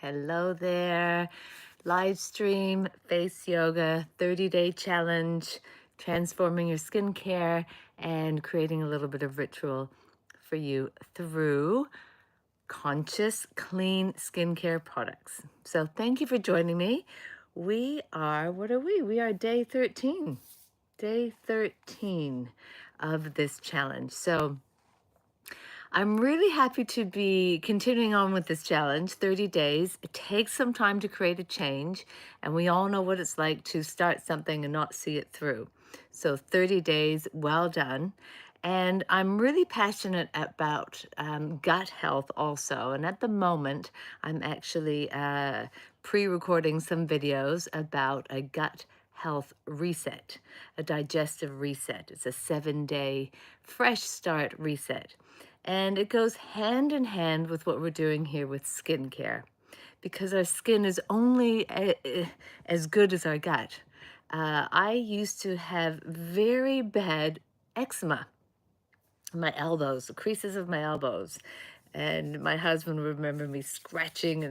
Hello there. Live stream, face yoga, 30-day challenge, transforming your skincare and creating a little bit of ritual for you through conscious, clean skincare products. So thank you for joining me. We are, what are we? We are day 13. Day 13 of this challenge. So I'm really happy to be continuing on with this challenge, 30 days. It takes some time to create a change, and we all know what it's like to start something and not see it through. So 30 days, well done. And I'm really passionate about gut health also. And at the moment, I'm actually pre-recording some videos about a gut health reset, a digestive reset. It's a 7-day fresh start reset. And it goes hand in hand with what we're doing here with skincare, because our skin is only as good as our gut. I used to have very bad eczema, my elbows, the creases of my elbows. And my husband would remember me scratching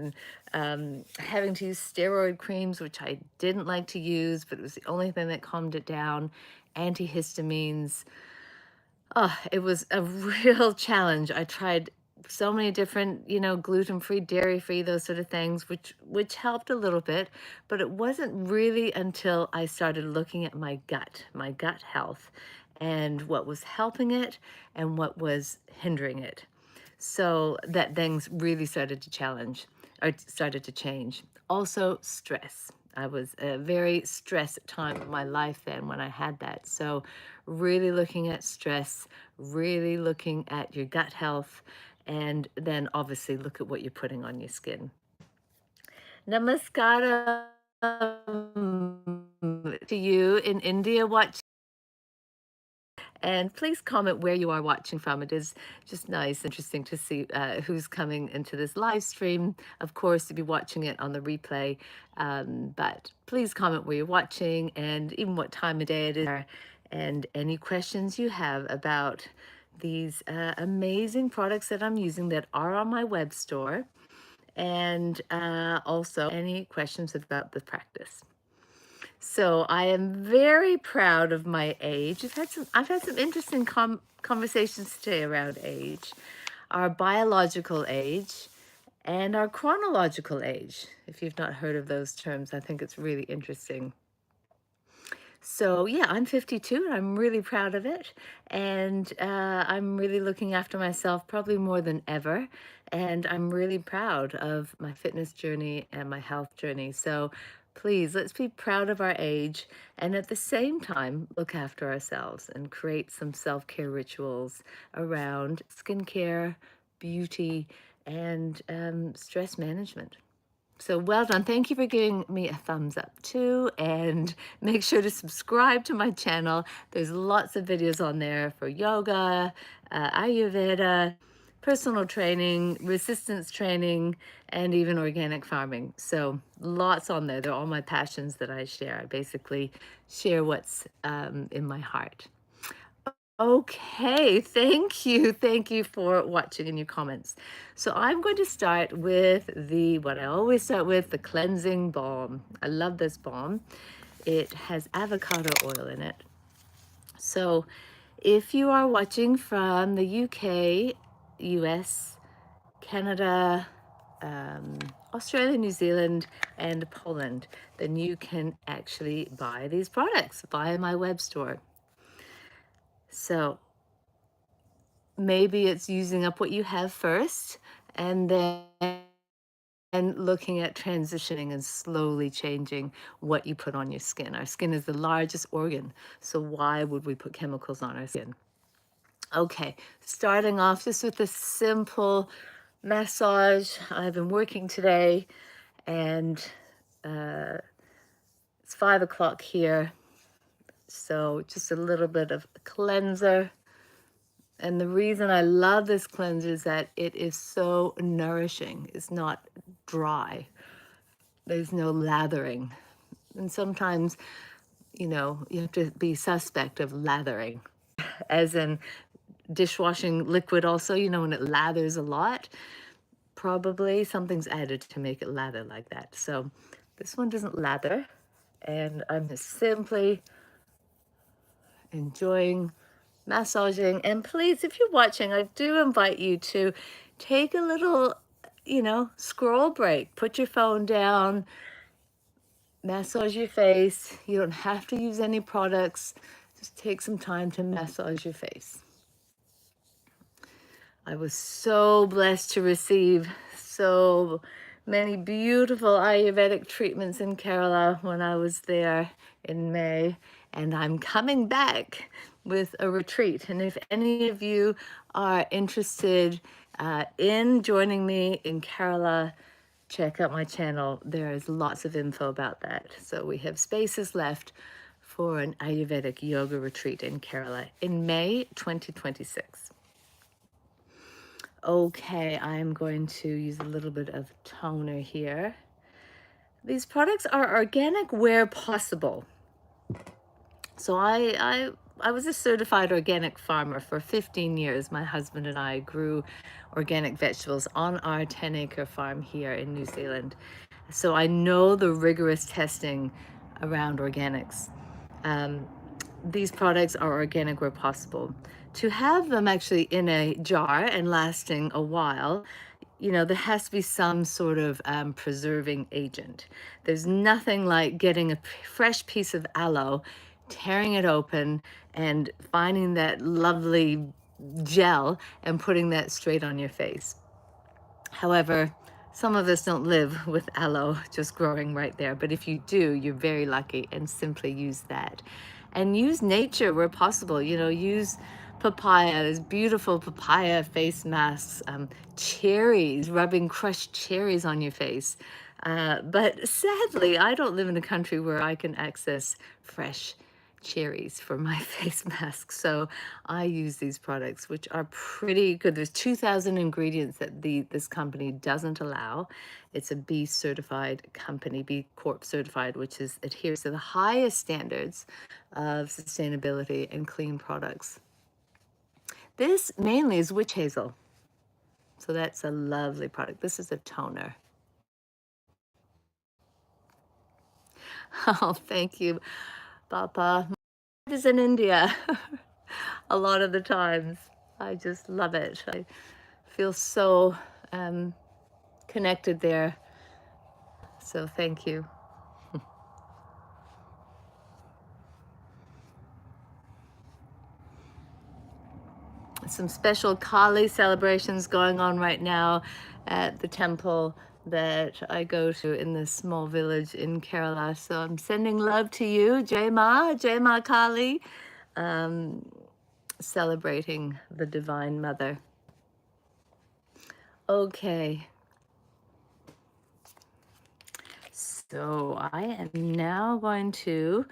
and having to use steroid creams, which I didn't like to use, but it was the only thing that calmed it down. Antihistamines. Oh, it was a real challenge. I tried so many different, gluten-free, dairy-free, those sort of things, which helped a little bit, but it wasn't really until I started looking at my gut health, and what was helping it and what was hindering it. So that things really started to change. Also, stress. I was a very stressed time of my life then when I had that. So really looking at stress, really looking at your gut health, and then obviously look at what you're putting on your skin. Namaskaram to you in India watching. And please comment where you are watching from. It is just nice, interesting to see who's coming into this live stream. Of course, to be watching it on the replay. But please comment where you're watching and even what time of day it is. And any questions you have about these amazing products that I'm using that are on my web store. And also any questions about the practice. So I am very proud of my age. I've had some interesting conversations today around age, our biological age and our chronological age. If you've not heard of those terms, I think it's really interesting. So yeah, I'm 52 and I'm really proud of it. And I'm really looking after myself probably more than ever. And I'm really proud of my fitness journey and my health journey. So please, let's be proud of our age and at the same time, look after ourselves and create some self-care rituals around skincare, beauty, and stress management. So well done. Thank you for giving me a thumbs up too. And make sure to subscribe to my channel. There's lots of videos on there for yoga, Ayurveda, personal training, resistance training, and even organic farming. So lots on there. They're all my passions that I share. I basically share what's in my heart. Okay, thank you. Thank you for watching in your comments. So I'm going to start with what I always start with, the cleansing balm. I love this balm. It has avocado oil in it. So if you are watching from the UK, US, Canada, Australia, New Zealand, and Poland, then you can actually buy these products via my web store. So maybe it's using up what you have first and then looking at transitioning and slowly changing what you put on your skin. Our skin is the largest organ, so why would we put chemicals on our skin? Okay, starting off just with a simple massage. I've been working today and it's 5 o'clock here, so just a little bit of cleanser. And the reason I love this cleanser is that it is so nourishing. It's not dry. There's no lathering. And sometimes, you have to be suspect of lathering, as in dishwashing liquid also, when it lathers a lot. probably. Something's added to make it lather like that. So this one doesn't lather, and I'm just simply enjoying massaging. And please, if you're watching, I do invite you to take a little, scroll break. Put your phone down, massage your face. You don't have to use any products. Just take some time to massage your face. I was so blessed to receive so many beautiful Ayurvedic treatments in Kerala when I was there in May, and I'm coming back with a retreat. And if any of you are interested in joining me in Kerala, check out my channel. There is lots of info about that. So we have spaces left for an Ayurvedic yoga retreat in Kerala in May 2026. Okay, I'm going to use a little bit of toner here. These products are organic where possible. So I was a certified organic farmer for 15 years. My husband and I grew organic vegetables on our 10-acre farm here in New Zealand. So I know the rigorous testing around organics. These products are organic where possible. To have them actually in a jar and lasting a while, there has to be some sort of preserving agent. There's nothing like getting a fresh piece of aloe, tearing it open, and finding that lovely gel and putting that straight on your face. However, some of us don't live with aloe just growing right there, but if you do, you're very lucky, and simply use that. And use nature where possible. Use papaya. There's beautiful papaya face masks, cherries, rubbing crushed cherries on your face. But sadly, I don't live in a country where I can access fresh cherries for my face mask. So I use these products, which are pretty good. There's 2,000 ingredients that this company doesn't allow. It's a B certified company, B Corp certified, which adheres to the highest standards of sustainability and clean products. This mainly is witch hazel. So that's a lovely product. This is a toner. Oh, thank you, Papa. My is in India a lot of the times. I just love it. I feel so connected there. So thank you. Some special Kali celebrations going on right now at the temple that I go to in this small village in Kerala. So I'm sending love to you, Jai Ma Kali, celebrating the Divine Mother. Okay. So I am now going to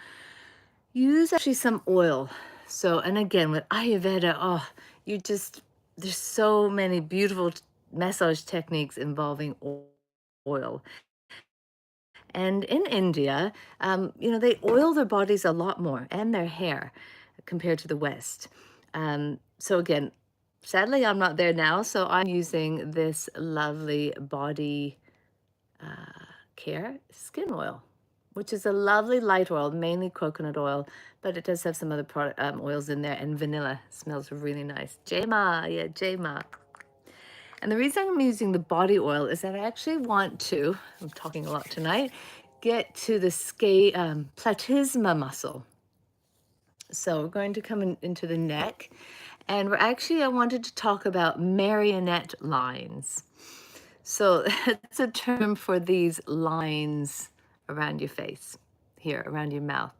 use actually some oil. So, and again, with Ayurveda, there's so many beautiful massage techniques involving oil. And in India, they oil their bodies a lot more and their hair compared to the West. So again, sadly, I'm not there now. So I'm using this lovely body care skin oil, which is a lovely light oil, mainly coconut oil, but it does have some other oils in there, and vanilla smells really nice. Jema, yeah, Jema. And the reason I'm using the body oil is that I actually want to, I'm talking a lot tonight, get to the platysma muscle. So we're going to come into the neck, and I wanted to talk about marionette lines. So that's a term for these lines around your face, here, around your mouth.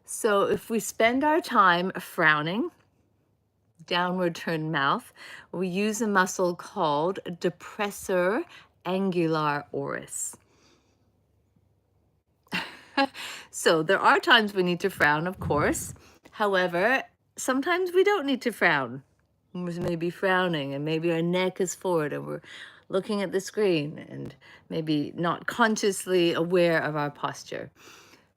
So if we spend our time frowning, downward turned mouth, we use a muscle called depressor angular oris. So there are times we need to frown, of course. However, sometimes we don't need to frown. We may be frowning and maybe our neck is forward and we're looking at the screen and maybe not consciously aware of our posture.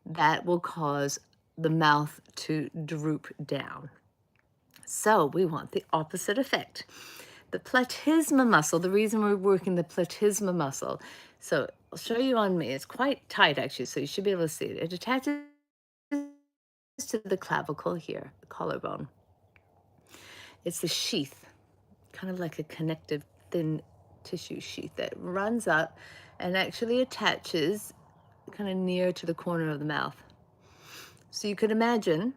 That will cause the mouth to droop down. So we want the opposite effect. the platysma muscle, the reason we're working the platysma muscle. So I'll show you on me. It's quite tight, actually, so you should be able to see it. It attaches to the clavicle here, the collarbone. It's the sheath, kind of like a connective thin tissue sheath that runs up and actually attaches kind of near to the corner of the mouth. So you could imagine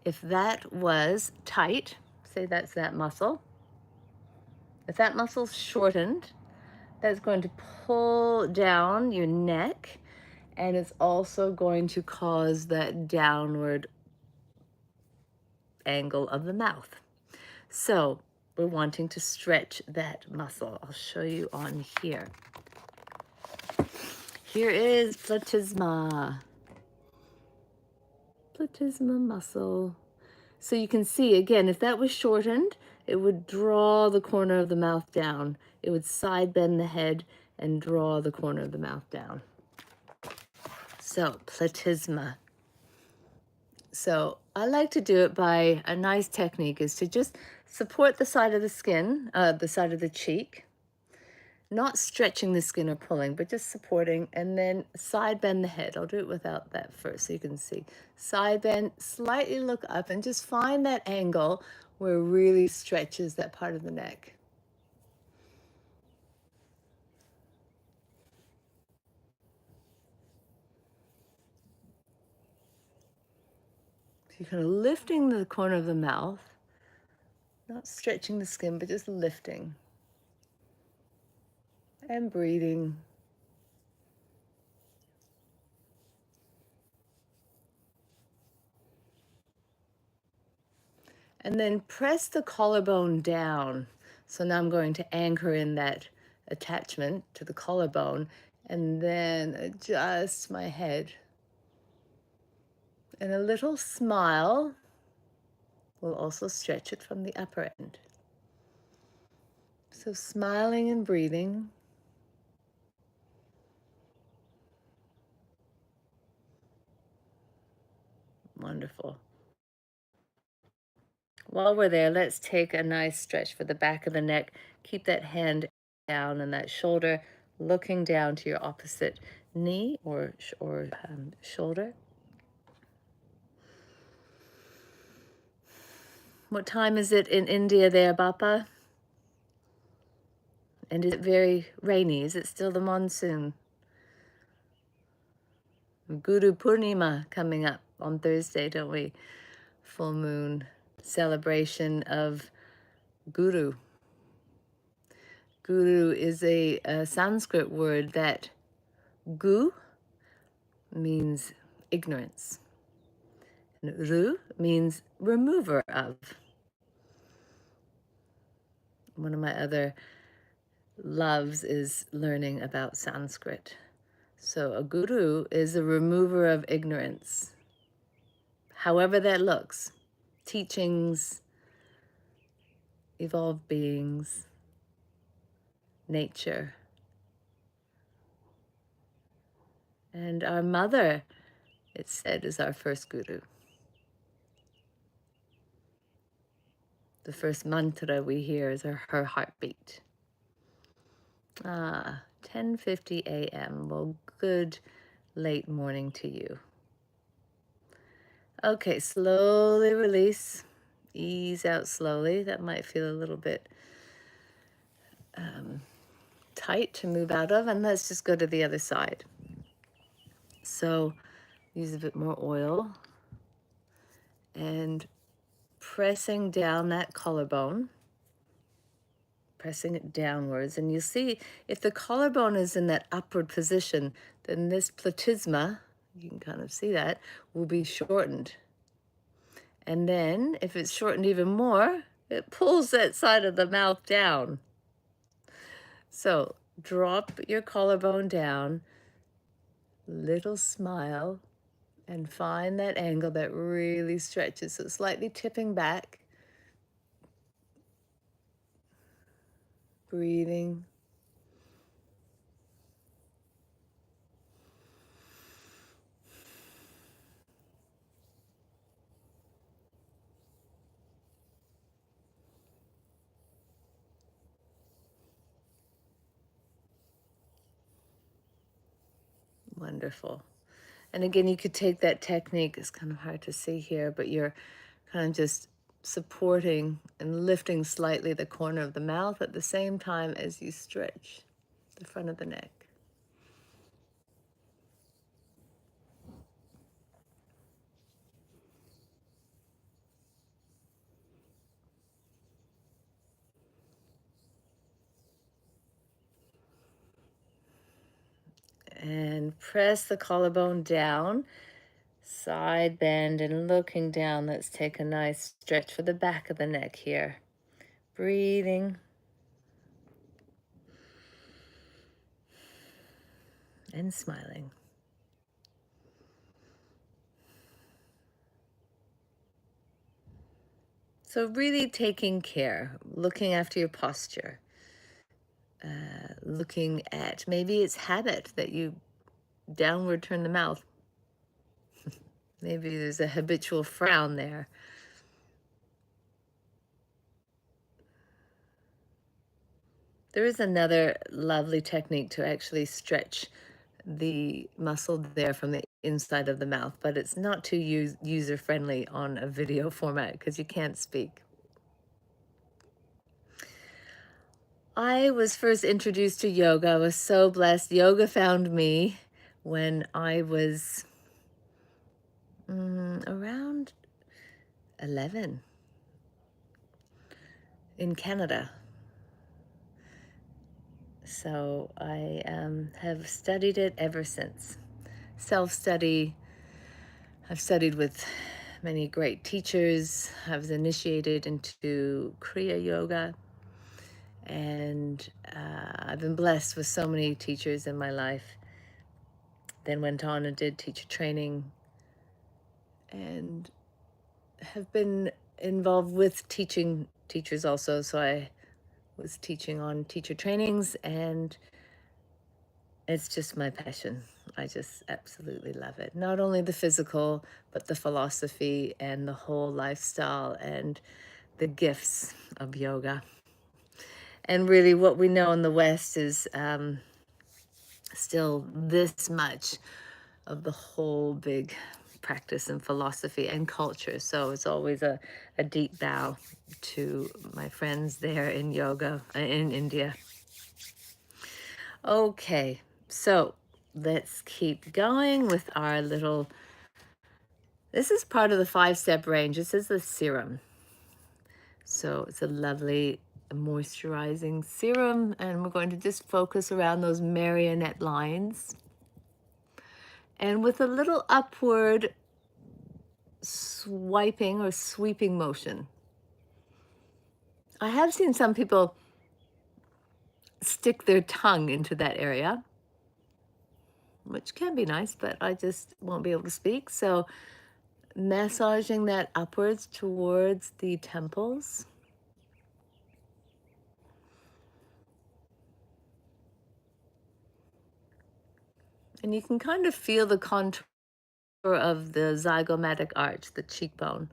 if that was tight, say that's that muscle. If that muscle's shortened, that's going to pull down your neck, and it's also going to cause that downward angle of the mouth. So we're wanting to stretch that muscle. I'll show you on here. Here is platysma. Platysma muscle. So you can see, again, if that was shortened, it would draw the corner of the mouth down. It would side bend the head and draw the corner of the mouth down. So, platysma. So I like to do it by a nice technique is to just support the side of the skin, the side of the cheek, not stretching the skin or pulling, but just supporting, and then side bend the head. I'll do it without that first so you can see. Side bend, slightly look up, and just find that angle where it really stretches that part of the neck. So you're kind of lifting the corner of the mouth, not stretching the skin, but just lifting and breathing. And then press the collarbone down. So now I'm going to anchor in that attachment to the collarbone and then adjust my head. And a little smile will also stretch it from the upper end. So smiling and breathing. Wonderful. While we're there, let's take a nice stretch for the back of the neck. Keep that hand down and that shoulder looking down to your opposite knee or shoulder. What time is it in India there, Bappa? And is it very rainy? Is it still the monsoon? Guru Purnima coming up on Thursday, don't we? Full moon celebration of Guru. Guru is a Sanskrit word that gu means ignorance. And ru means remover of. One of my other loves is learning about Sanskrit. So a guru is a remover of ignorance, however that looks. Teachings, evolved beings, nature. And our mother, it's said, is our first guru. The first mantra we hear is her heartbeat. 10:50 a.m. Well, good late morning to you. Okay, slowly release. Ease out slowly. That might feel a little bit tight to move out of. And let's just go to the other side. So use a bit more oil. And pressing down that collarbone. Pressing it downwards. And you see, if the collarbone is in that upward position, then this platysma, you can kind of see that, will be shortened. And then, if it's shortened even more, it pulls that side of the mouth down. So, drop your collarbone down, little smile, and find that angle that really stretches. So, slightly tipping back, breathing. Wonderful. And again, you could take that technique, it's kind of hard to see here, but you're kind of just supporting and lifting slightly the corner of the mouth at the same time as you stretch the front of the neck. And press the collarbone down, side bend and looking down. Let's take a nice stretch for the back of the neck here. Breathing. And smiling. So really taking care, looking after your posture, looking at maybe it's habit that you downward turn the mouth. Maybe there's a habitual frown there. There is another lovely technique to actually stretch the muscle there from the inside of the mouth, but it's not too user-friendly on a video format because you can't speak. I was first introduced to yoga. I was so blessed. Yoga found me when I was around 11 in Canada. So I have studied it ever since. Self-study. I've studied with many great teachers. I was initiated into Kriya Yoga. And I've been blessed with so many teachers in my life. Then went on and did teacher training and have been involved with teaching teachers also. So I was teaching on teacher trainings, and it's just my passion. I just absolutely love it. Not only the physical, but the philosophy and the whole lifestyle and the gifts of yoga. And really what we know in the West is still this much of the whole big practice and philosophy and culture. So it's always a deep bow to my friends there in yoga in India. Okay, so let's keep going with our little, this is part of the 5-step range. This is the serum. So it's a lovely moisturizing serum, and we're going to just focus around those marionette lines. And with a little upward swiping or sweeping motion. I have seen some people stick their tongue into that area, which can be nice, but I just won't be able to speak. So massaging that upwards towards the temples. And you can kind of feel the contour of the zygomatic arch, the cheekbone.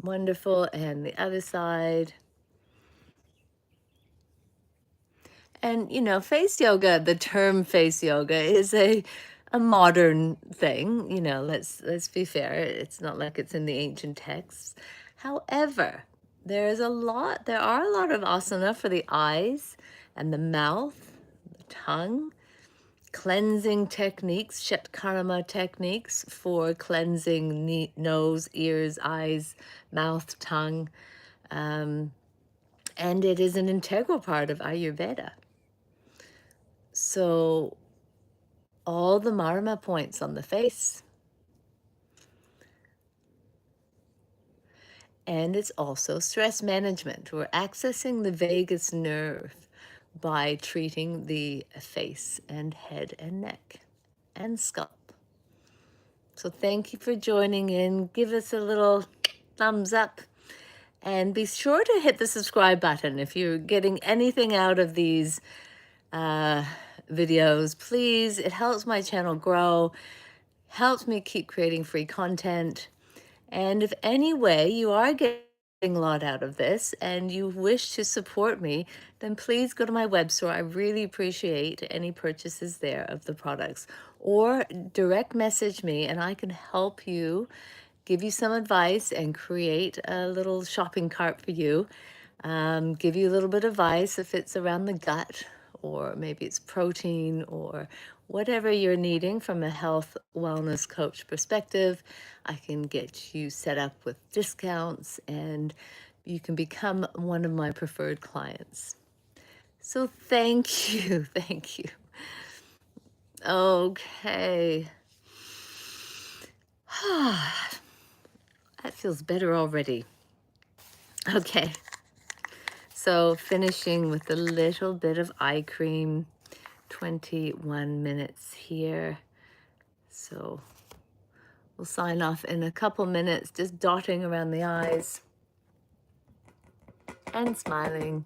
Wonderful. And the other side. And, you know, face yoga, the term face yoga is a modern thing, you know, let's be fair. It's not like it's in the ancient texts. However, there are a lot of asana for the eyes and the mouth, the tongue, cleansing techniques, shatkarma techniques for cleansing nose, ears, eyes, mouth, tongue. And it is an integral part of Ayurveda. So all the marma points on the face. And it's also stress management. We're accessing the vagus nerve by treating the face and head and neck and scalp. So thank you for joining in. Give us a little thumbs up. And be sure to hit the subscribe button if you're getting anything out of these videos. Please, it helps my channel grow, helps me keep creating free content. And if any way you are getting a lot out of this and you wish to support me, then please go to my web store. I really appreciate any purchases there of the products, or direct message me and I can help you, give you some advice and create a little shopping cart for you. Give you a little bit of advice if it's around the gut, or maybe it's protein, or whatever you're needing from a health wellness coach perspective. I can get you set up with discounts and you can become one of my preferred clients. So thank you. Thank you. Okay. That feels better already. Okay. So finishing with a little bit of eye cream, 21 minutes here. So we'll sign off in a couple minutes, just dotting around the eyes and smiling.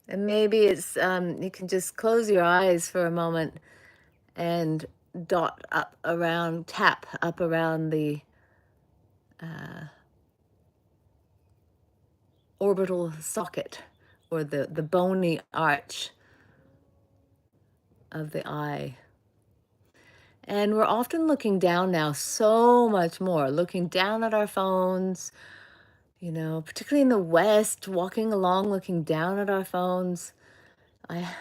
And maybe it's, you can just close your eyes for a moment and dot up around, tap up around the orbital socket, or the bony arch of the eye. And we're often looking down now so much more, looking down at our phones, you know, particularly in the West, walking along, looking down at our phones. I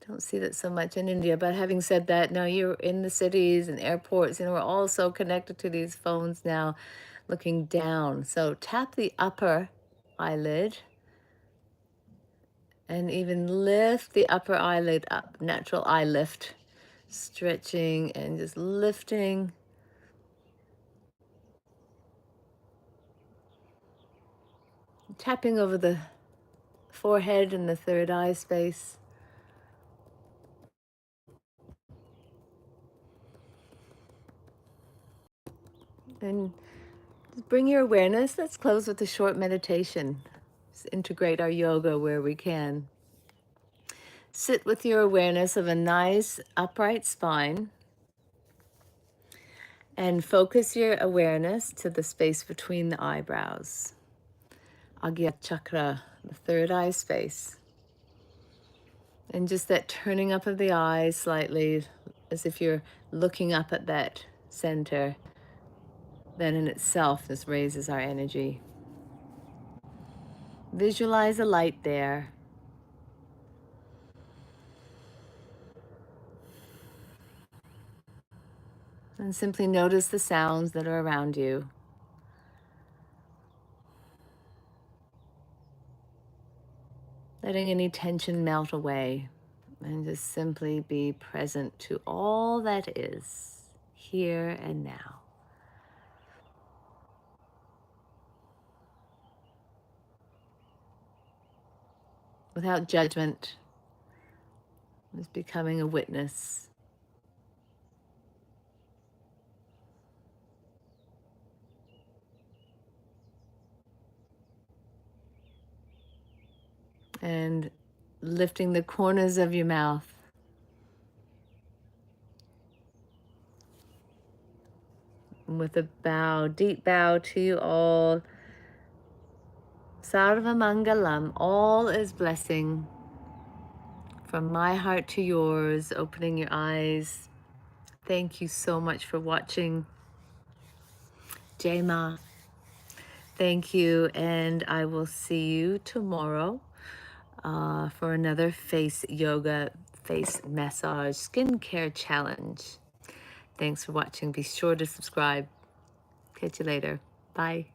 don't see that so much in India, but having said that, now you're in the cities and airports, and we're all so connected to these phones now, looking down. So tap the upper eyelid and even lift the upper eyelid up, natural eye lift, stretching and just lifting. Tapping over the forehead and the third eye space. And just bring your awareness. Let's close with a short meditation. Just integrate our yoga where we can. Sit with your awareness of a nice upright spine and focus your awareness to the space between the eyebrows. Agya chakra, the third eye space. And just that turning up of the eyes slightly, as if you're looking up at that center, that in itself just raises our energy. Visualize a light there. And simply notice the sounds that are around you. Letting any tension melt away, and just simply be present to all that is here and now. Without judgment, just becoming a witness. And lifting the corners of your mouth. And with a bow, deep bow to you all. Sarva Mangalam, all is blessing. From my heart to yours, opening your eyes. Thank you so much for watching. Jai Ma. Thank you, and I will see you tomorrow for another face yoga, face massage, skincare challenge. Thanks for watching. Be sure to subscribe. Catch you later. Bye.